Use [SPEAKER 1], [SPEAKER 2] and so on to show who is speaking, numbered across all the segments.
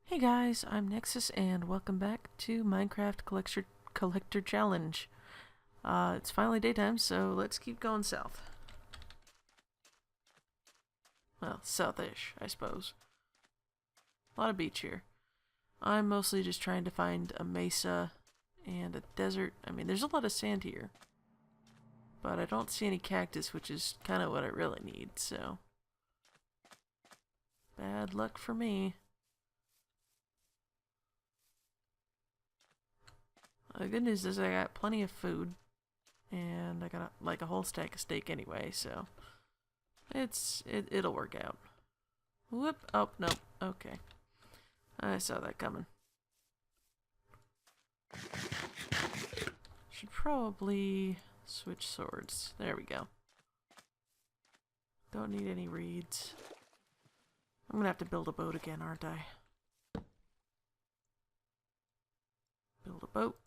[SPEAKER 1] Hey guys, I'm Nexus and welcome back to Minecraft Collector Challenge. It's finally daytime, so let's keep going south. Well, southish, I suppose. A lot of beach here. I'm mostly just trying to find a mesa and a desert. I mean, there's a lot of sand here, but I don't see any cactus, which is kind of what I really need, so bad luck for me. The good news is I got plenty of food, and I got like a whole stack of steak anyway, so it'll work out. Whoop! Oh nope. Okay, I saw that coming. Should probably switch swords. There we go. Don't need any reeds. I'm gonna have to build a boat again, aren't I? Build a boat.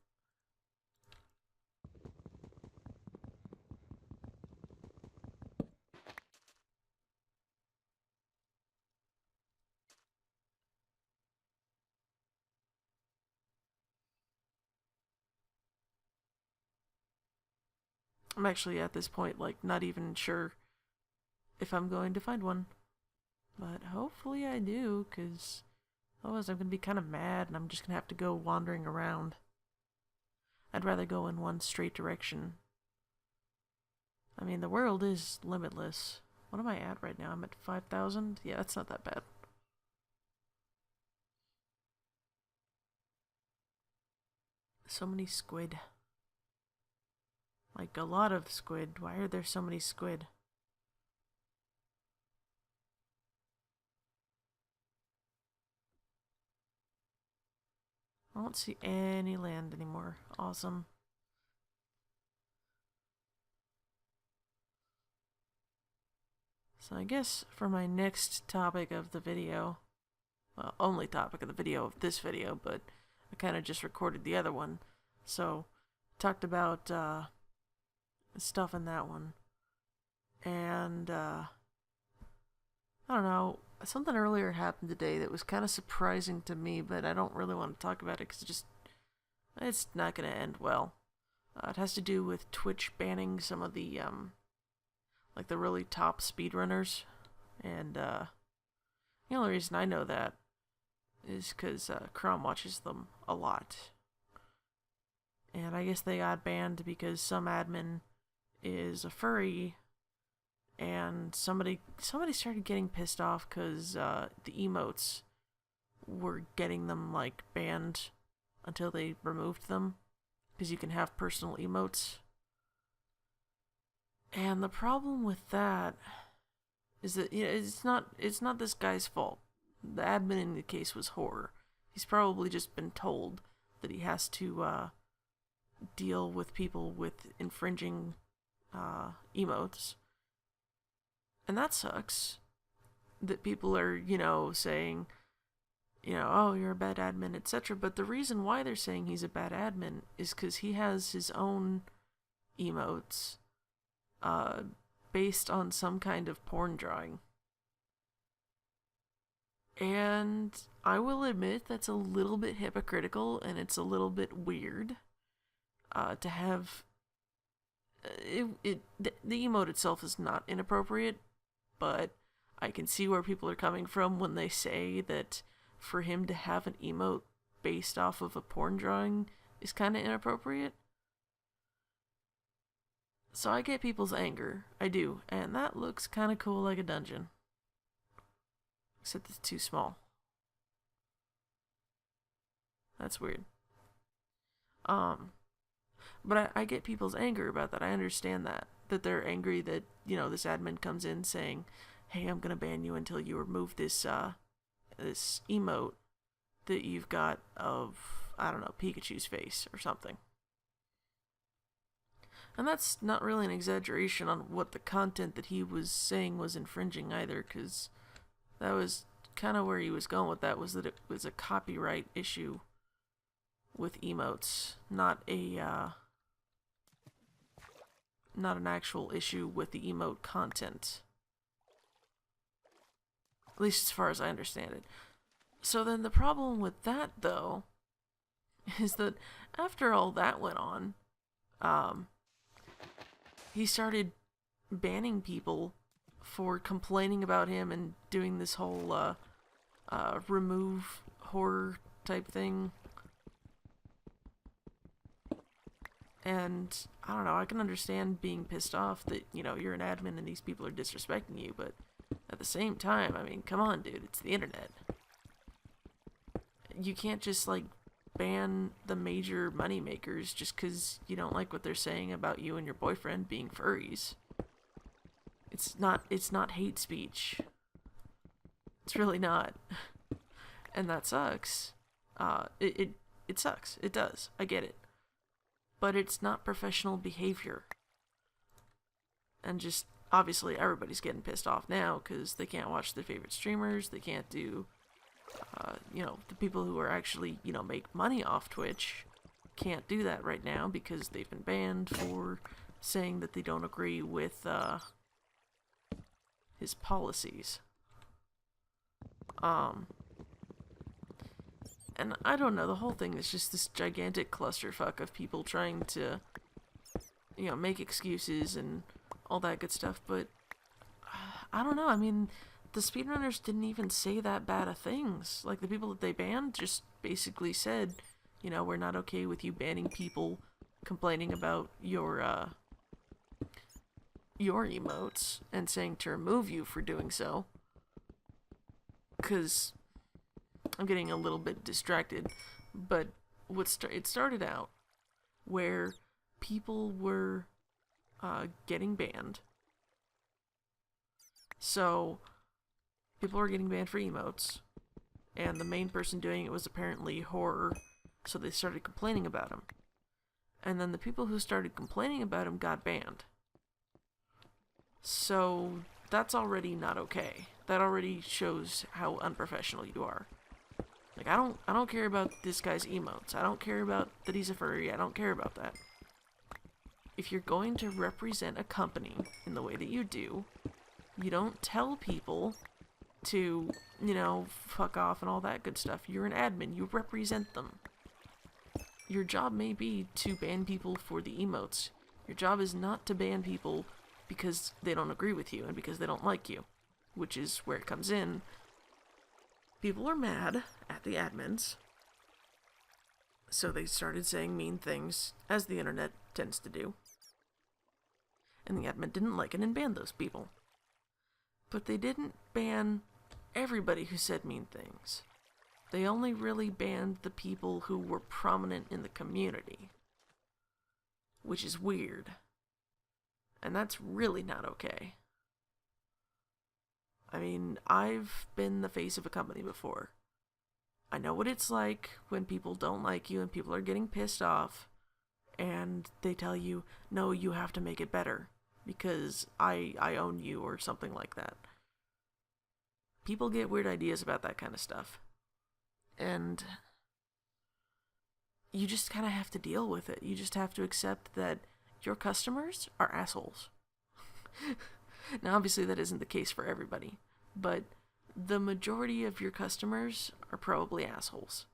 [SPEAKER 1] I'm actually at this point, like, not even sure if I'm going to find one. But hopefully I do, because otherwise I'm going to be kind of mad and I'm just going to have to go wandering around. I'd rather go in one straight direction. I mean, the world is limitless. What am I at right now? I'm at 5,000? Yeah, that's not that bad. So many squid. Like, a lot of squid. Why are there so many squid? I don't see any land anymore. Awesome. So I guess for my next topic of the video, well, only topic of the video of this video, but I kind of just recorded the other one. So, talked about stuff in that one. And, I don't know, something earlier happened today that was kind of surprising to me, but I don't really want to talk about it because it's not going to end well. It has to do with Twitch banning some of the, like the really top speedrunners. And, the only reason I know that is because Chrome watches them a lot. And I guess they got banned because some admin is a furry, and somebody started getting pissed off because the emotes were getting them like banned until they removed them, because you can have personal emotes. And the problem with that is that it's not this guy's fault. The admin in the case was horror. He's probably just been told that he has to deal with people with infringing emotes. And that sucks. That people are, saying, oh, you're a bad admin, etc. But the reason why they're saying he's a bad admin is because he has his own emotes based on some kind of porn drawing. And I will admit that's a little bit hypocritical and it's a little bit weird to have. The emote itself is not inappropriate, but I can see where people are coming from when they say that for him to have an emote based off of a porn drawing is kind of inappropriate. So I get people's anger. I do. And that looks kind of cool, like a dungeon. Except it's too small. That's weird. But I get people's anger about that. I understand that. That they're angry that, this admin comes in saying, hey, I'm gonna ban you until you remove this this emote that you've got of, I don't know, Pikachu's face or something. And that's not really an exaggeration on what the content that he was saying was infringing either, because that was kind of where he was going with that, was that it was a copyright issue with emotes, not an actual issue with the emote content. At least as far as I understand it. So then the problem with that, though, is that after all that went on, um, he started banning people for complaining about him and doing this whole remove horror type thing. And I don't know, I can understand being pissed off that, you're an admin and these people are disrespecting you, but at the same time, I mean, come on, dude, it's the internet. You can't just, like, ban the major moneymakers just because you don't like what they're saying about you and your boyfriend being furries. It's not hate speech. It's really not. And that sucks. It sucks. It does. I get it. But it's not professional behavior. And just, obviously, everybody's getting pissed off now because they can't watch their favorite streamers. They can't do, the people who are actually, make money off Twitch can't do that right now because they've been banned for saying that they don't agree with, his policies. And I don't know, the whole thing is just this gigantic clusterfuck of people trying to, make excuses and all that good stuff, but I don't know, I mean, the speedrunners didn't even say that bad of things. Like, the people that they banned just basically said, we're not okay with you banning people complaining about your emotes and saying to remove you for doing so. Because I'm getting a little bit distracted, but it started out where people were getting banned. So people were getting banned for emotes, and the main person doing it was apparently horror, so they started complaining about him. And then the people who started complaining about him got banned. So that's already not okay. That already shows how unprofessional you are. Like, I don't care about this guy's emotes. I don't care about that he's a furry. I don't care about that. If you're going to represent a company in the way that you do, you don't tell people to, fuck off and all that good stuff. You're an admin. You represent them. Your job may be to ban people for the emotes. Your job is not to ban people because they don't agree with you and because they don't like you, which is where it comes in. People are mad at the admins, so they started saying mean things, as the internet tends to do. And the admin didn't like it and banned those people. But they didn't ban everybody who said mean things. They only really banned the people who were prominent in the community, which is weird. And that's really not okay. I mean, I've been the face of a company before. I know what it's like when people don't like you and people are getting pissed off, and they tell you, no, you have to make it better, because I own you, or something like that. People get weird ideas about that kind of stuff. And you just kind of have to deal with it. You just have to accept that your customers are assholes. Now, obviously, that isn't the case for everybody, but the majority of your customers are probably assholes.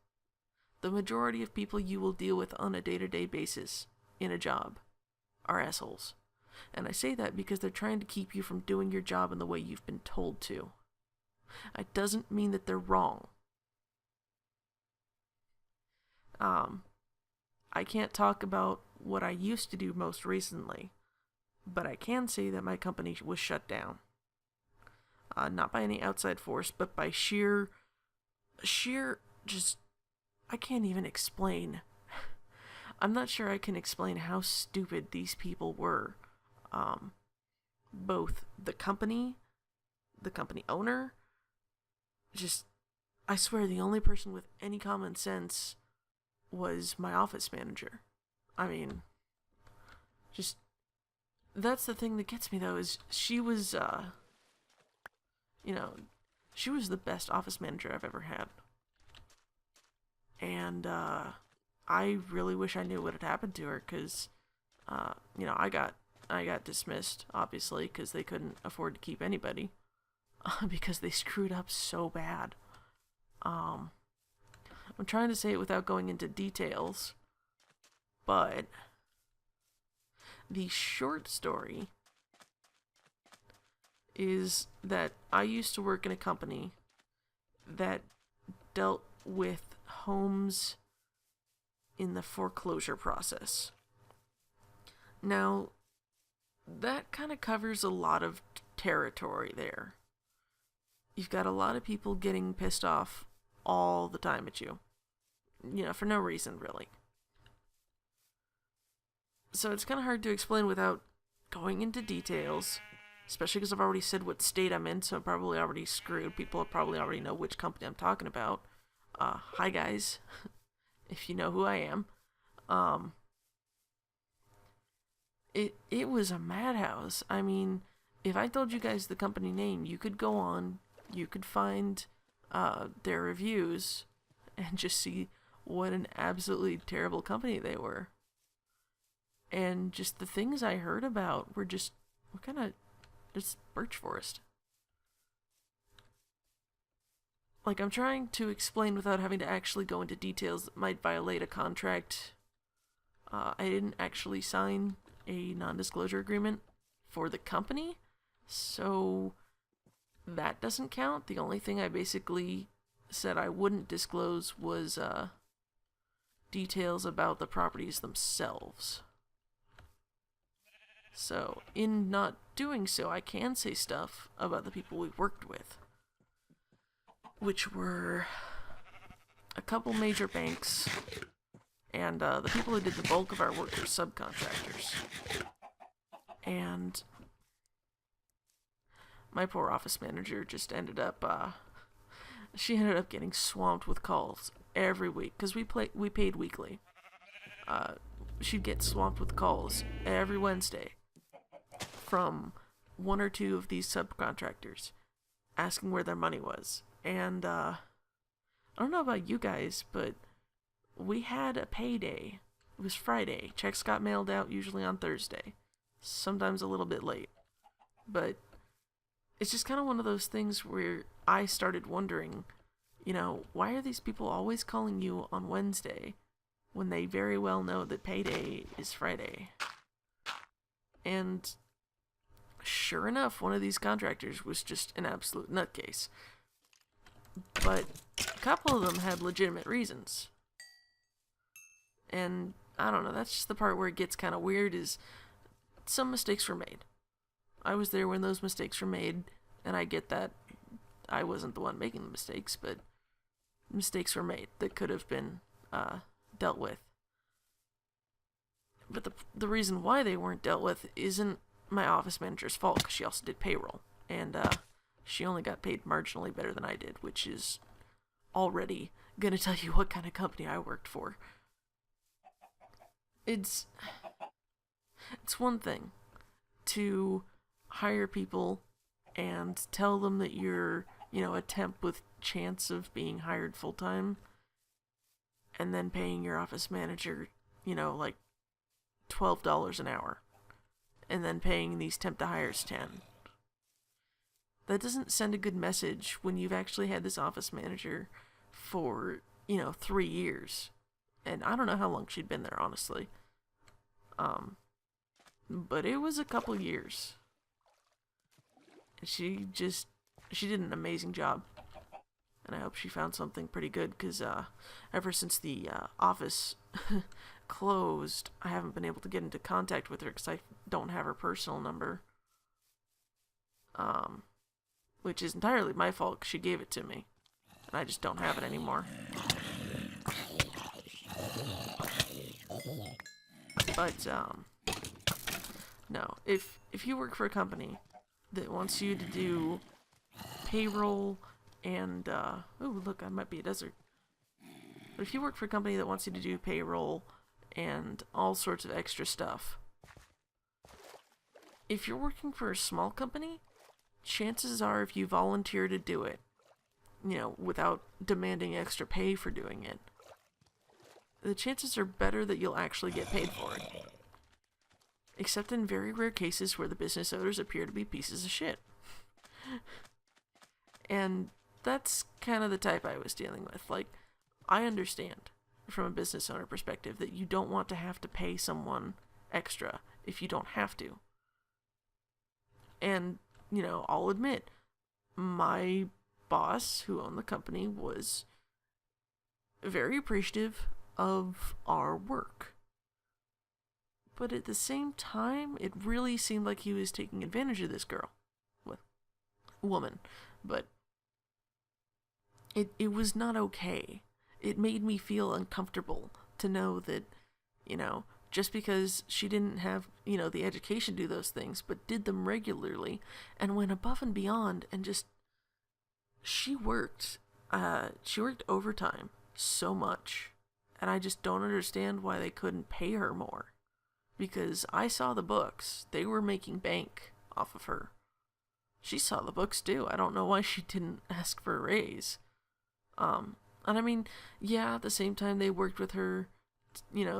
[SPEAKER 1] The majority of people you will deal with on a day-to-day basis in a job are assholes. And I say that because they're trying to keep you from doing your job in the way you've been told to. It doesn't mean that they're wrong. I can't talk about what I used to do most recently, but I can say that my company was shut down. Not by any outside force, but by sheer, just, I can't even explain. I'm not sure I can explain how stupid these people were. Both the company owner, I swear the only person with any common sense was my office manager. I mean, that's the thing that gets me, though, is she was, she was the best office manager I've ever had. And, I really wish I knew what had happened to her, because, I got dismissed, obviously, because they couldn't afford to keep anybody, because they screwed up so bad. Um, I'm trying to say it without going into details, but the short story is that I used to work in a company that dealt with homes in the foreclosure process. Now, that kind of covers a lot of territory there. You've got a lot of people getting pissed off all the time at you. For no reason, really. So it's kind of hard to explain without going into details, especially because I've already said what state I'm in, so I'm probably already screwed. People probably already know which company I'm talking about. Hi guys, if you know who I am. It was a madhouse. I mean, if I told you guys the company name, you could go on, you could find their reviews, and just see what an absolutely terrible company they were. And just the things I heard about were kind of just birch forest. Like, I'm trying to explain without having to actually go into details that might violate a contract. I didn't actually sign a non-disclosure agreement for the company, so that doesn't count. The only thing I basically said I wouldn't disclose was details about the properties themselves. So, in not doing so, I can say stuff about the people we worked with, which were a couple major banks, and the people who did the bulk of our work were subcontractors. And my poor office manager just ended up, she ended up getting swamped with calls every week, because we paid weekly. She'd get swamped with calls every Wednesday from one or two of these subcontractors asking where their money was. And I don't know about you guys, but we had a payday. It was Friday. Checks got mailed out usually on Thursday. Sometimes a little bit late. But it's just kind of one of those things where I started wondering, why are these people always calling you on Wednesday when they very well know that payday is Friday? And sure enough, one of these contractors was just an absolute nutcase. But a couple of them had legitimate reasons. And I don't know, that's just the part where it gets kind of weird, is some mistakes were made. I was there when those mistakes were made, and I get that I wasn't the one making the mistakes, but mistakes were made that could have been dealt with. But the reason why they weren't dealt with isn't my office manager's fault, because she also did payroll, and she only got paid marginally better than I did, which is already gonna tell you what kind of company I worked for. It's one thing to hire people and tell them that you're, a temp with chance of being hired full time, and then paying your office manager, like $12 an hour, and then paying these temp to hires $10. That doesn't send a good message when you've actually had this office manager for, 3 years. And I don't know how long she'd been there, honestly. But it was a couple years. She did an amazing job. And I hope she found something pretty good, because ever since the office closed, I haven't been able to get into contact with her because I don't have her personal number. Which is entirely my fault, because she gave it to me. And I just don't have it anymore. But, no. If you work for a company that wants you to do payroll and, oh, look, I might be a desert. But if you work for a company that wants you to do payroll and all sorts of extra stuff, if you're working for a small company, chances are, if you volunteer to do it, without demanding extra pay for doing it, the chances are better that you'll actually get paid for it. Except in very rare cases where the business owners appear to be pieces of shit. And that's kind of the type I was dealing with. Like, I understand from a business owner perspective that you don't want to have to pay someone extra if you don't have to. And, I'll admit, my boss who owned the company was very appreciative of our work. But at the same time, it really seemed like he was taking advantage of this girl. Well, woman. But it was not okay. It made me feel uncomfortable to know that, just because she didn't have, the education to do those things, but did them regularly and went above and beyond and just, she worked overtime so much. And I just don't understand why they couldn't pay her more. Because I saw the books. They were making bank off of her. She saw the books too. I don't know why she didn't ask for a raise. And I mean, yeah, at the same time they worked with her,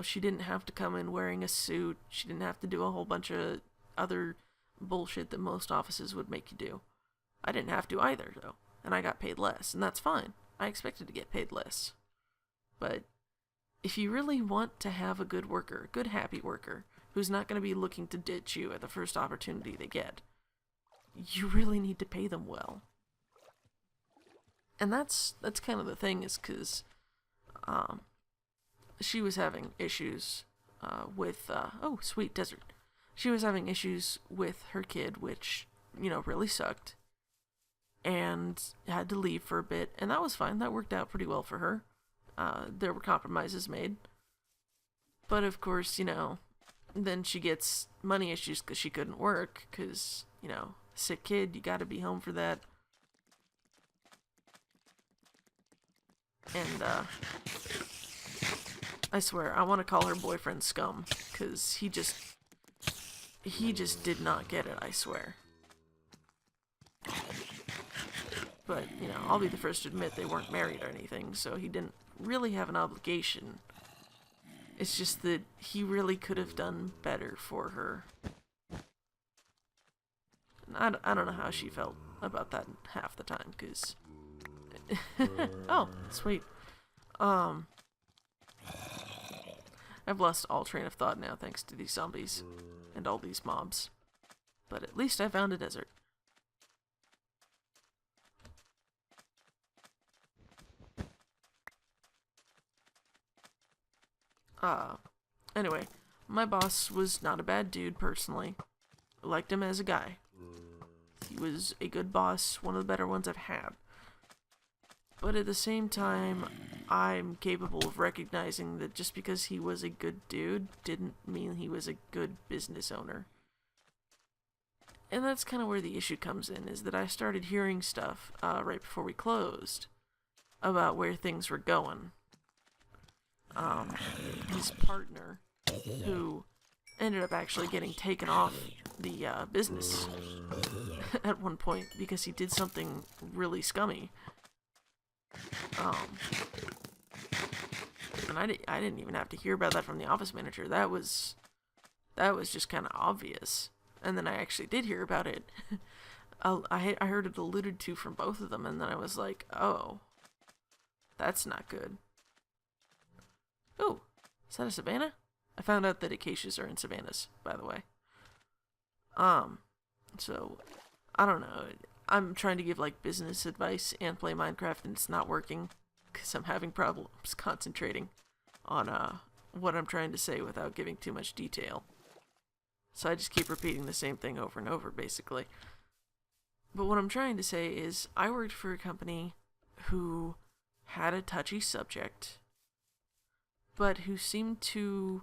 [SPEAKER 1] she didn't have to come in wearing a suit. She didn't have to do a whole bunch of other bullshit that most offices would make you do. I didn't have to either, though. And I got paid less, and that's fine. I expected to get paid less. But if you really want to have a good worker, a good happy worker, who's not going to be looking to ditch you at the first opportunity they get, you really need to pay them well. And that's kind of the thing, is because she was having issues with, oh, sweet desert. She was having issues with her kid, which, really sucked. And had to leave for a bit, and that was fine. That worked out pretty well for her. There were compromises made. But of course, then she gets money issues because she couldn't work, because, sick kid, you gotta be home for that. And, I swear, I want to call her boyfriend scum, because he just did not get it, I swear. But, I'll be the first to admit they weren't married or anything, so he didn't really have an obligation. It's just that he really could have done better for her. I don't know how she felt about that half the time, because... oh, sweet. I've lost all train of thought now thanks to these zombies and all these mobs. But at least I found a desert. Anyway, my boss was not a bad dude personally. I liked him as a guy. He was a good boss, one of the better ones I've had. But at the same time, I'm capable of recognizing that just because he was a good dude didn't mean he was a good business owner. And that's kind of where the issue comes in, is that I started hearing stuff right before we closed about where things were going. His partner, who ended up actually getting taken off the business at one point because he did something really scummy. And I didn't even have to hear about that from the office manager. That was just kind of obvious. And then I actually did hear about it. I heard it alluded to from both of them, and then I was like, oh, that's not good. Oh, is that a Savannah? I found out that acacias are in savannas, by the way. So, I don't know. I'm trying to give, business advice and play Minecraft, and it's not working, because I'm having problems concentrating on, what I'm trying to say without giving too much detail. So I just keep repeating the same thing over and over, basically. But what I'm trying to say is, I worked for a company who had a touchy subject, but who seemed to,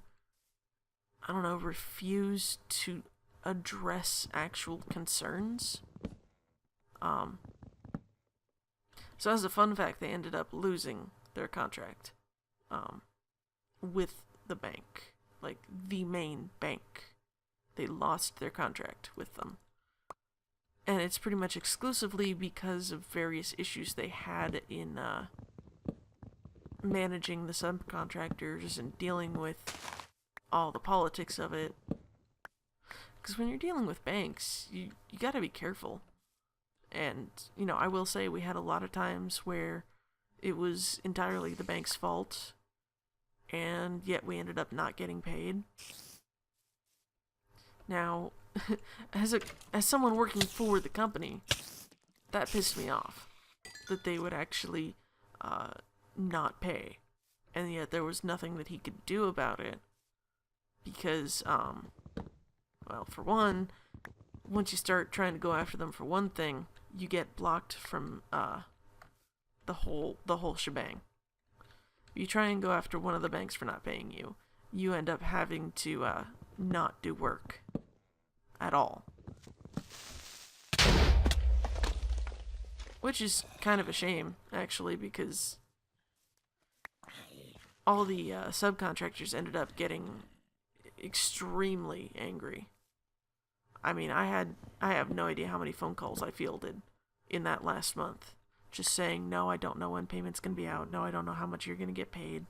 [SPEAKER 1] refuse to address actual concerns. So as a fun fact, they ended up losing their contract, with the bank, the main bank. They lost their contract with them. And it's pretty much exclusively because of various issues they had in, managing the subcontractors and dealing with all the politics of it. Because when you're dealing with banks, you gotta be careful. And, you know, I will say we had a lot of times where it was entirely the bank's fault, and yet we ended up not getting paid. Now, as someone working for the company, that pissed me off. That they would actually not pay. And yet there was nothing that he could do about it. Because, well, for one, once you start trying to go after them for one thing, you get blocked from the whole shebang. You try and go after one of the banks for not paying you, you end up having to not do work at all. Which is kind of a shame, actually, because all the subcontractors ended up getting extremely angry. I mean, I have no idea how many phone calls I fielded in that last month. Just saying, no, I don't know when payment's going to be out. No, I don't know how much you're going to get paid.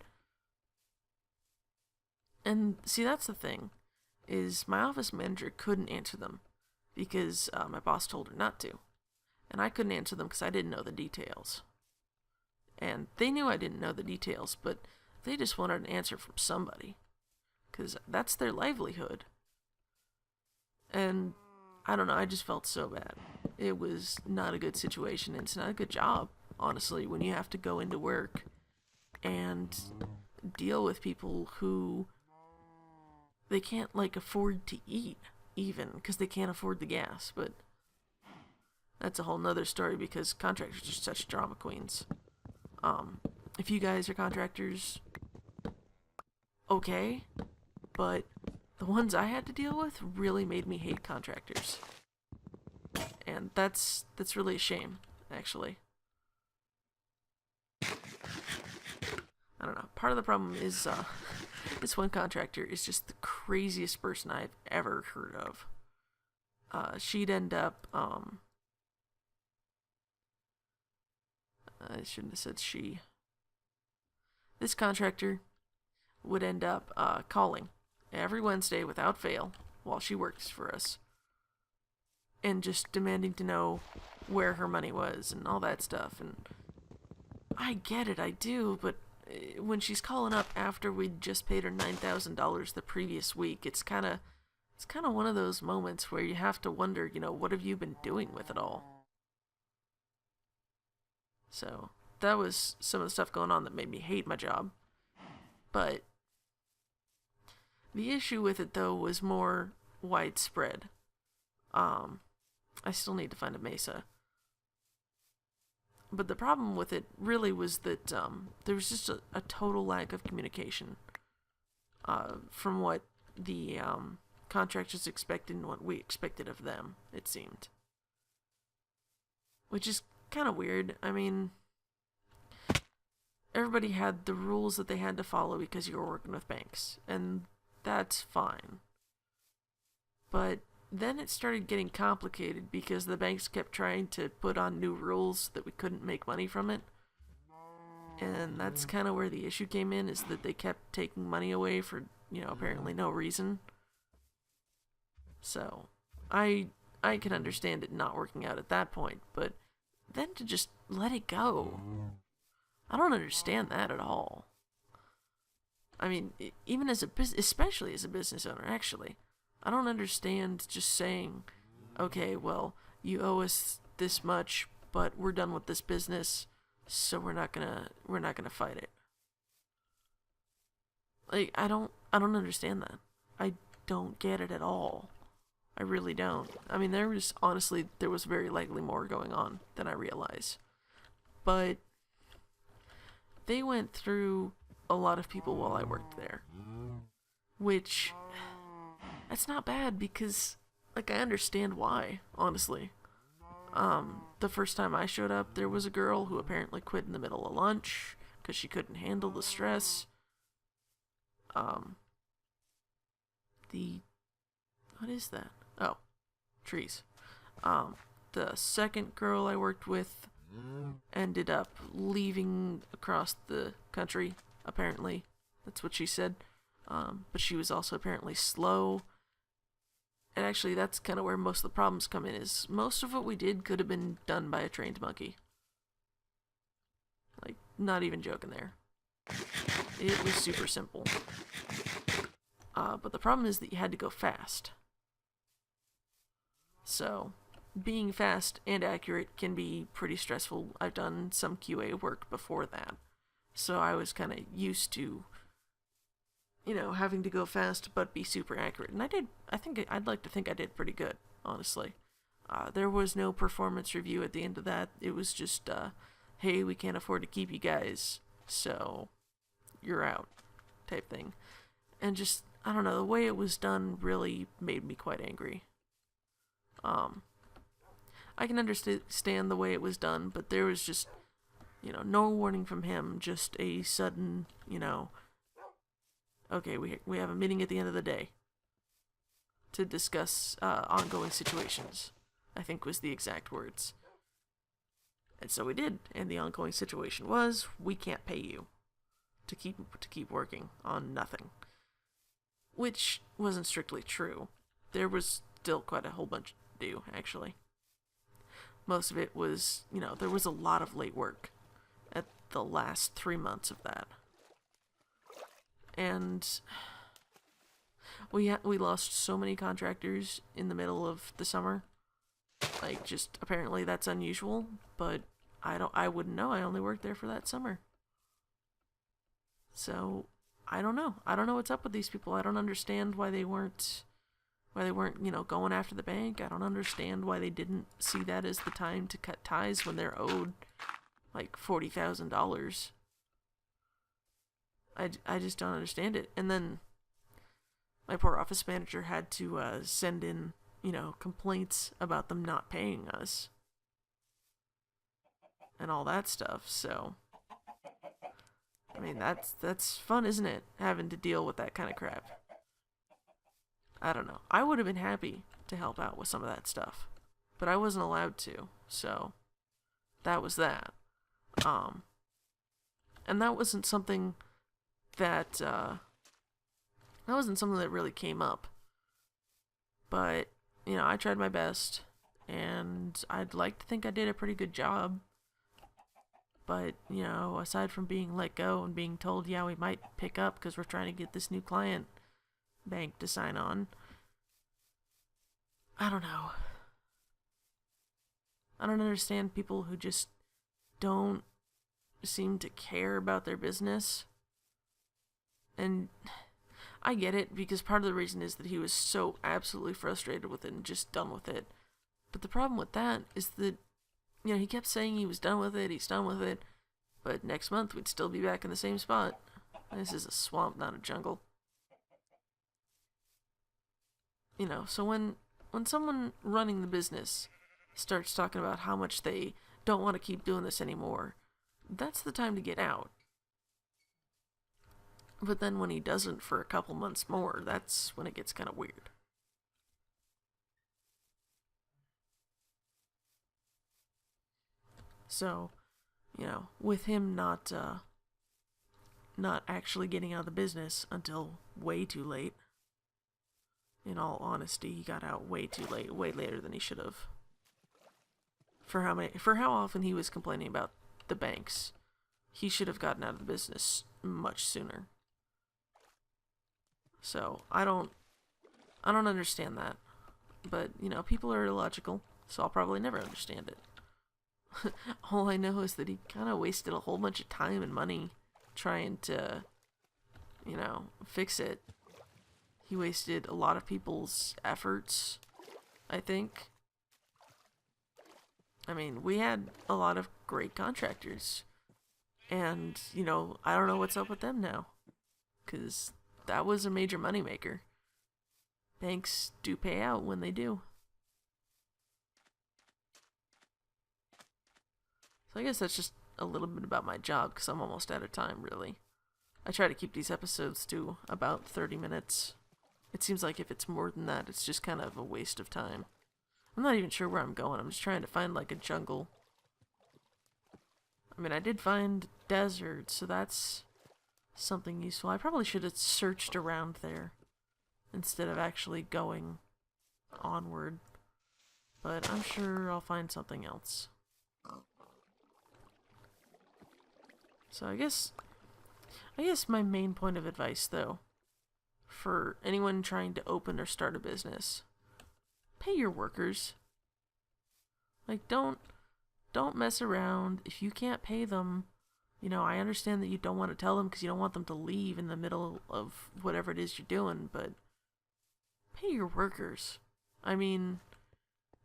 [SPEAKER 1] And see, that's the thing, is my office manager couldn't answer them because my boss told her not to. And I couldn't answer them because I didn't know the details. And they knew I didn't know the details, but they just wanted an answer from somebody. Because that's their livelihood. And I don't know, I just felt so bad. It was not a good situation, and it's not a good job, honestly, when you have to go into work and deal with people who they can't, like, afford to eat, even, because they can't afford the gas. But that's a whole nother story, because contractors are such drama queens. If you guys are contractors, okay, but the ones I had to deal with really made me hate contractors. And that's really a shame, actually. I don't know. Part of the problem is this one contractor is just the craziest person I've ever heard of. She'd end up, I shouldn't have said she. This contractor would end up calling every Wednesday without fail while she works for us, and just demanding to know where her money was and all that stuff. And I get it, I do, but when she's calling up after we'd just paid her $9,000 the previous week, it's kind of one of those moments where you have to wonder, you know, what have you been doing with it all? So that was some of the stuff going on that made me hate my job. But the issue with it, though, was more widespread. I still need to find a Mesa. But the problem with it really was that there was just a total lack of communication from what the contractors expected and what we expected of them, it seemed. Which is kind of weird. I mean, everybody had the rules that they had to follow because you were working with banks, and that's fine. But then it started getting complicated because the banks kept trying to put on new rules that we couldn't make money from it. And that's kind of where the issue came in, is that they kept taking money away for, you know, apparently no reason. So, I can understand it not working out at that point, but then to just let it go, I don't understand that at all. I mean, even as especially as a business owner, actually, I don't understand just saying, okay, well, you owe us this much, but we're done with this business, so we're not gonna fight it. Like, I don't understand that. I don't get it at all. I really don't. I mean, there was very likely more going on than I realize. But they went through a lot of people while I worked there. Which, that's not bad because, like, I understand why, honestly. The first time I showed up, there was a girl who apparently quit in the middle of lunch because she couldn't handle the stress. What is that? Oh, trees. The second girl I worked with ended up leaving across the country, apparently. That's what she said. But she was also apparently slow. And actually, that's kind of where most of the problems come in, is most of what we did could have been done by a trained monkey. Like, not even joking there. It was super simple. But the problem is that you had to go fast. So, being fast and accurate can be pretty stressful. I've done some QA work before that. So I was kind of used to, having to go fast but be super accurate. And I'd like to think I did pretty good, honestly. There was no performance review at the end of that. It was just, hey, we can't afford to keep you guys, so you're out, type thing. And just, I don't know, the way it was done really made me quite angry. I can understand the way it was done, but there was just, no warning from him, just a sudden, okay, we have a meeting at the end of the day to discuss ongoing situations, I think was the exact words. And so we did, and the ongoing situation was, we can't pay you to keep working on nothing. Which wasn't strictly true. There was still quite a whole bunch to do, actually. Most of it was, there was a lot of late work at the last 3 months of that. And we lost so many contractors in the middle of the summer. Like, just apparently that's unusual, but I wouldn't know. I only worked there for that summer. So, I don't know. I don't know what's up with these people. I don't understand why they weren't, going after the bank. I don't understand why they didn't see that as the time to cut ties when they're owed, like, $40,000. I just don't understand it. And then my poor office manager had to send in, complaints about them not paying us. And all that stuff, so... I mean, that's fun, isn't it? Having to deal with that kind of crap. I don't know. I would have been happy to help out with some of that stuff. But I wasn't allowed to, so... That was that. And that wasn't something that really came up. But, I tried my best, and I'd like to think I did a pretty good job. But, aside from being let go and being told, yeah, we might pick up because we're trying to get this new client bank to sign on, I don't know. I don't understand people who just don't seem to care about their business. And I get it, because part of the reason is that he was so absolutely frustrated with it and just done with it. But the problem with that is that, he kept saying he was done with it, he's done with it, but next month we'd still be back in the same spot. This is a swamp, not a jungle. So when someone running the business starts talking about how much they don't want to keep doing this anymore, that's the time to get out. But then when he doesn't for a couple months more, that's when it gets kind of weird. So, with him not actually getting out of the business until way too late. In all honesty, he got out way too late, way later than he should have. For how often he was complaining about the banks, he should have gotten out of the business much sooner. So, I don't understand that. But, people are illogical, so I'll probably never understand it. All I know is that he kind of wasted a whole bunch of time and money trying to, fix it. He wasted a lot of people's efforts, I think. I mean, we had a lot of great contractors. And, I don't know what's up with them now. Because that was a major moneymaker. Banks do pay out when they do. So I guess that's just a little bit about my job, because I'm almost out of time, really. I try to keep these episodes to about 30 minutes. It seems like if it's more than that, it's just kind of a waste of time. I'm not even sure where I'm going. I'm just trying to find, like, a jungle. I mean, I did find desert, so that's something useful. I probably should have searched around there instead of actually going onward. But I'm sure I'll find something else. So I guess my main point of advice, though, for anyone trying to open or start a business, pay your workers. Like, don't mess around. If you can't pay them, I understand that you don't want to tell them because you don't want them to leave in the middle of whatever it is you're doing, but pay your workers. I mean,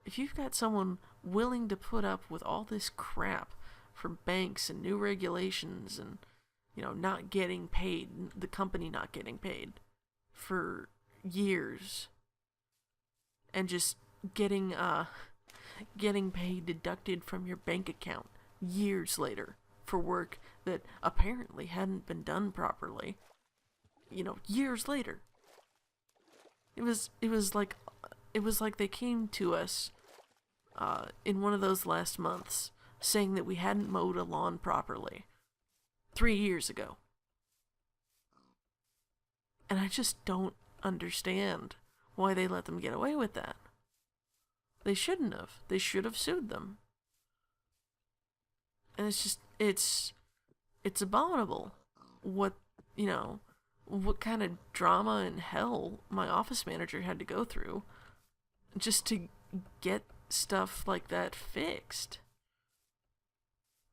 [SPEAKER 1] if you've got someone willing to put up with all this crap from banks and new regulations and, not getting paid, the company not getting paid for years, and just getting paid deducted from your bank account years later for work that apparently hadn't been done properly, years later. It was like they came to us in one of those last months saying that we hadn't mowed a lawn properly 3 years ago. And I just don't understand why they let them get away with that. They shouldn't have. They should have sued them. And it's abominable what kind of drama and hell my office manager had to go through just to get stuff like that fixed.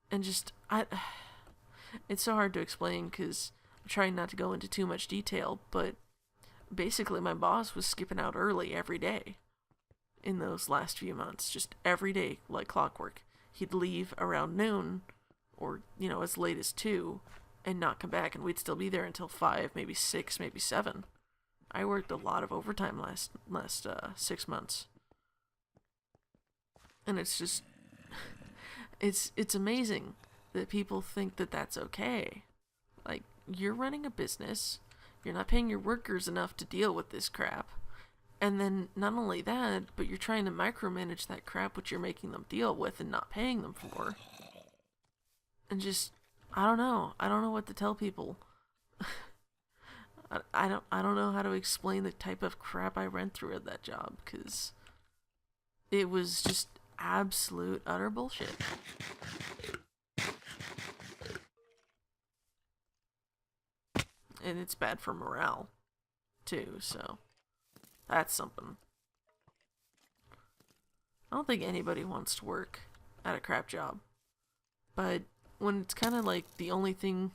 [SPEAKER 1] And it's so hard to explain because I'm trying not to go into too much detail, but basically my boss was skipping out early every day in those last few months, just every day like clockwork. He'd leave around noon or, as late as 2 and not come back, and we'd still be there until 5, maybe 6, maybe 7. I worked a lot of overtime last 6 months. And it's just, it's amazing that people think that that's okay. Like, you're running a business, you're not paying your workers enough to deal with this crap, and then not only that, but you're trying to micromanage that crap which you're making them deal with and not paying them for. And just, I don't know what to tell people. I don't know how to explain the type of crap I went through at that job, because it was just absolute utter bullshit. And it's bad for morale too, so that's something. I don't think anybody wants to work at a crap job, but when it's kind of like the only thing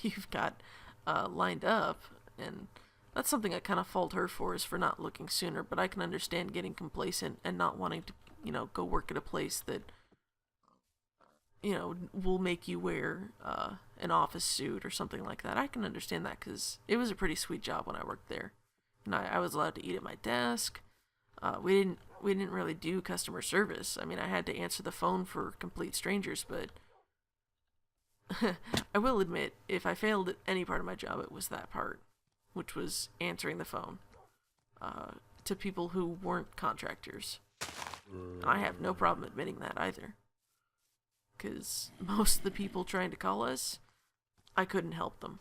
[SPEAKER 1] you've got lined up, and that's something I kind of fault her for, is for not looking sooner, but I can understand getting complacent and not wanting to, go work at a place that, will make you wear an office suit or something like that. I can understand that because it was a pretty sweet job when I worked there. And I was allowed to eat at my desk. We didn't really do customer service. I mean, I had to answer the phone for complete strangers, but I will admit, if I failed at any part of my job, it was that part, which was answering the phone to people who weren't contractors. And I have no problem admitting that either, because most of the people trying to call us, I couldn't help them.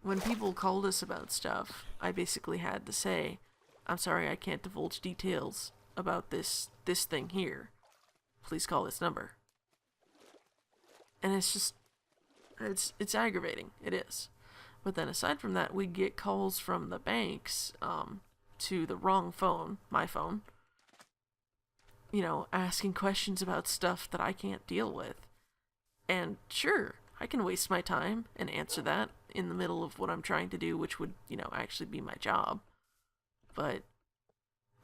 [SPEAKER 1] When people called us about stuff, I basically had to say, I'm sorry, I can't divulge details about this thing here. Please call this number. And it's just, it's aggravating. It is. But then aside from that, we get calls from the banks to the wrong phone, my phone, asking questions about stuff that I can't deal with. And sure, I can waste my time and answer that in the middle of what I'm trying to do, which would, actually be my job. But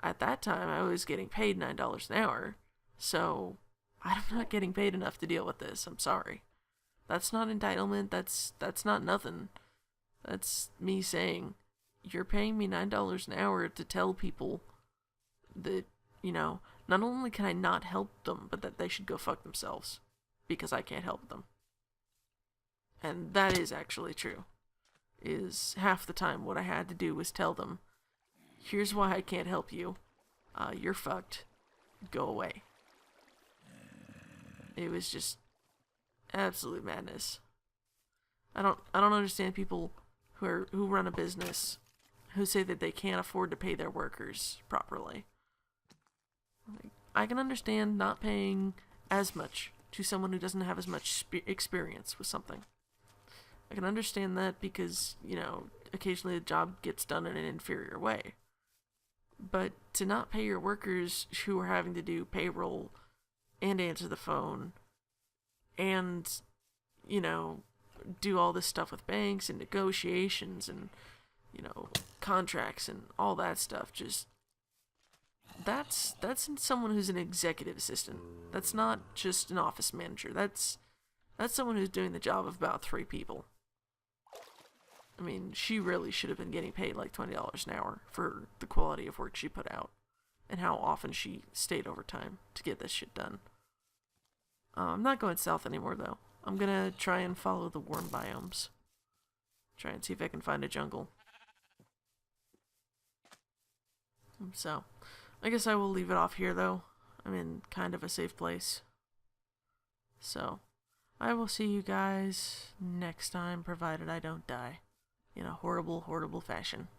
[SPEAKER 1] at that time, I was getting paid $9 an hour, so I'm not getting paid enough to deal with this. I'm sorry. That's not entitlement. That's not nothing. That's me saying, you're paying me $9 an hour to tell people that, not only can I not help them, but that they should go fuck themselves because I can't help them. And that is actually true. Is half the time what I had to do was tell them, here's why I can't help you. You're fucked. Go away. It was just absolute madness. I don't understand people who run a business who say that they can't afford to pay their workers properly. I can understand not paying as much to someone who doesn't have as much experience with something. I can understand that because, occasionally the job gets done in an inferior way. But to not pay your workers who are having to do payroll and answer the phone and, do all this stuff with banks and negotiations and, contracts and all that stuff, just that's someone who's an executive assistant. That's not just an office manager. That's someone who's doing the job of about 3 people. I mean, she really should have been getting paid like $20 an hour for the quality of work she put out and how often she stayed overtime to get this shit done. I'm not going south anymore, though. I'm gonna try and follow the warm biomes. Try and see if I can find a jungle. So, I guess I will leave it off here, though. I'm in kind of a safe place. So, I will see you guys next time, provided I don't die in a horrible, horrible fashion.